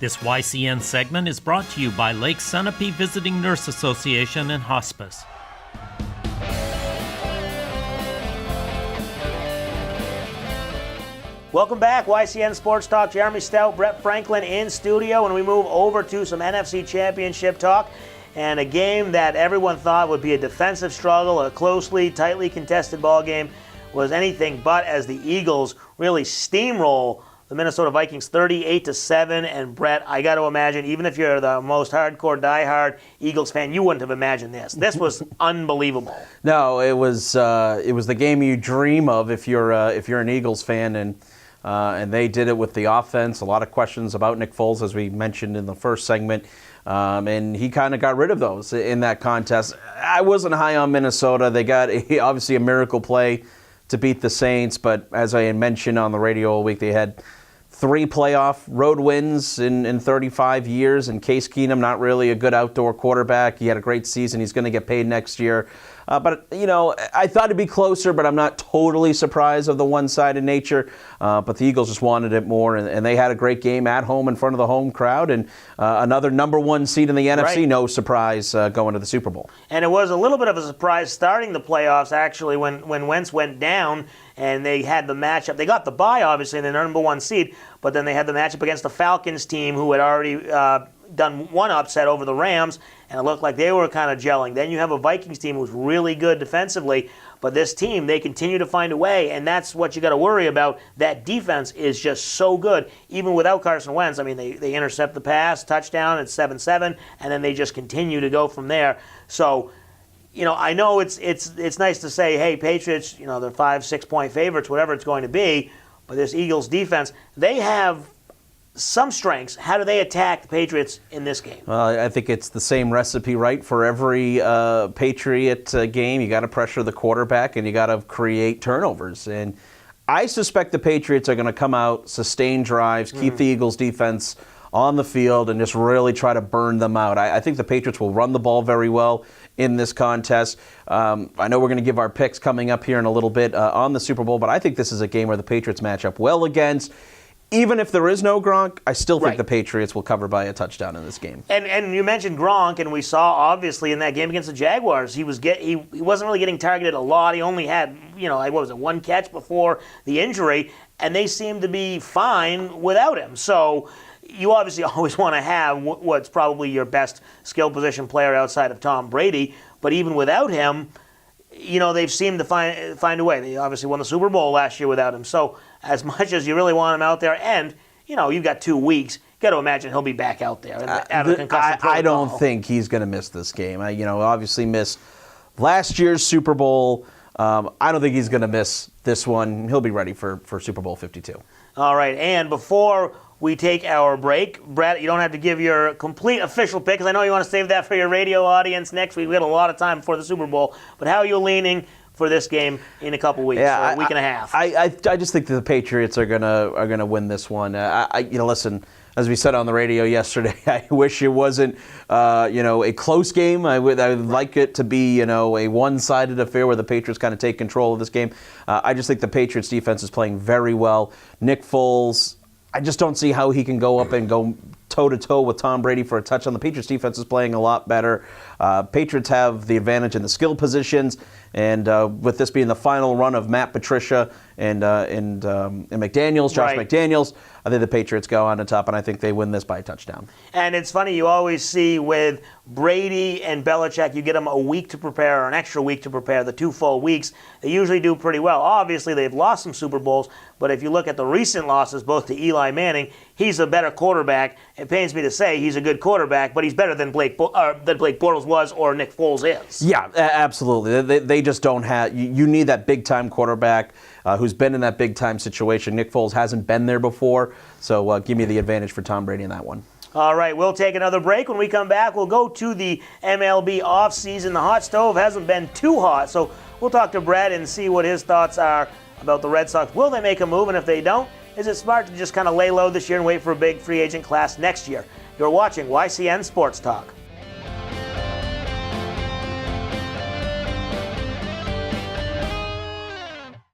This YCN segment is brought to you by Lake Sunapee Visiting Nurse Association and Hospice. Welcome back, YCN Sports Talk. Jeremy Stout, Brett Franklin in studio, and we move over to some NFC Championship talk. And a game that everyone thought would be a defensive struggle, a closely, tightly contested ball game, was anything but, as the Eagles really steamroll the Minnesota Vikings 38-7. And Brett, I got to imagine, even if you're the most hardcore, diehard Eagles fan, you wouldn't have imagined this. This was unbelievable. No, it was the game you dream of if you're an Eagles fan, and they did it with the offense. A lot of questions about Nick Foles, as we mentioned in the first segment. And he kind of got rid of those in that contest. I wasn't high on Minnesota. They got obviously a miracle play to beat the Saints, but as I had mentioned on the radio all week, they had 3 playoff road wins in 35 years, and Case Keenum, not really a good outdoor quarterback. He had a great season. He's going to get paid next year. But, I thought it'd be closer, but I'm not totally surprised of the one-sided nature. But the Eagles just wanted it more, and they had a great game at home in front of the home crowd, and another number 1 seed in the NFC, right. No surprise going to the Super Bowl. And it was a little bit of a surprise starting the playoffs, actually, when Wentz went down and they had the matchup. They got the bye, obviously, in the number 1 seed, but then they had the matchup against the Falcons team, who had already done one upset over the Rams, and it looked like they were kind of gelling. Then you have a Vikings team who's really good defensively, but this team, they continue to find a way, and that's what you got to worry about. That defense is just so good, even without Carson Wentz. I mean, they intercept the pass, touchdown at 7-7, and then they just continue to go from there. So, I know it's nice to say, hey, Patriots, they're 5-6 point favorites, whatever it's going to be, but this Eagles defense, they have some strengths. How do they attack the Patriots in this game? Well, I think it's the same recipe, right? For every Patriot game, you got to pressure the quarterback and you got to create turnovers. And I suspect the Patriots are going to come out, sustain drives, keep the Eagles defense on the field, and just really try to burn them out. I think the Patriots will run the ball very well in this contest. I know we're going to give our picks coming up here in a little bit on the Super Bowl, but I think this is a game where the Patriots match up well against. Even if there is no Gronk, I still think the Patriots will cover by a touchdown in this game. And you mentioned Gronk, and we saw obviously in that game against the Jaguars, he wasn't really getting targeted a lot. He only had 1 catch before the injury, and they seemed to be fine without him. So you obviously always want to have what's probably your best skill position player outside of Tom Brady, but even without him, they've seemed to find a way. They obviously won the Super Bowl last year without him. So as much as you really want him out there, and, you've got 2 weeks, got to imagine he'll be back out there. I don't think he's going to miss this game. Obviously missed last year's Super Bowl. I don't think he's going to miss this one. He'll be ready for Super Bowl 52. All right, and before we take our break, Brett, you don't have to give your complete official pick, because I know you want to save that for your radio audience next week. We got a lot of time before the Super Bowl. But how are you leaning for this game in a couple weeks, or a week and a half? I just think that the Patriots are gonna win this one. Listen, as we said on the radio yesterday, I wish it wasn't a close game. I would like it to be a one-sided affair where the Patriots kind of take control of this game. I just think the Patriots defense is playing very well. Nick Foles, I just don't see how he can go up and go toe-to-toe with Tom Brady for a touchdown. The Patriots defense is playing a lot better. Patriots have the advantage in the skill positions, and with this being the final run of Matt Patricia and McDaniels, Josh McDaniels, I think the Patriots go on the top, and I think they win this by a touchdown. And it's funny, you always see with Brady and Belichick, you get them a week to prepare, or an extra week to prepare, the 2 full weeks. They usually do pretty well. Obviously, they've lost some Super Bowls, but if you look at the recent losses, both to Eli Manning, he's a better quarterback. It pains me to say he's a good quarterback, but he's better than Blake Bortles was or Nick Foles is. Yeah, absolutely. They just don't have – you need that big-time quarterback who's been in that big-time situation. Nick Foles hasn't been there before, so give me the advantage for Tom Brady in that one. All right, we'll take another break. When we come back, we'll go to the MLB offseason. The hot stove hasn't been too hot, so we'll talk to Brad and see what his thoughts are about the Red Sox. Will they make a move, and if they don't, is it smart to just kind of lay low this year and wait for a big free agent class next year? You're watching YCN Sports Talk.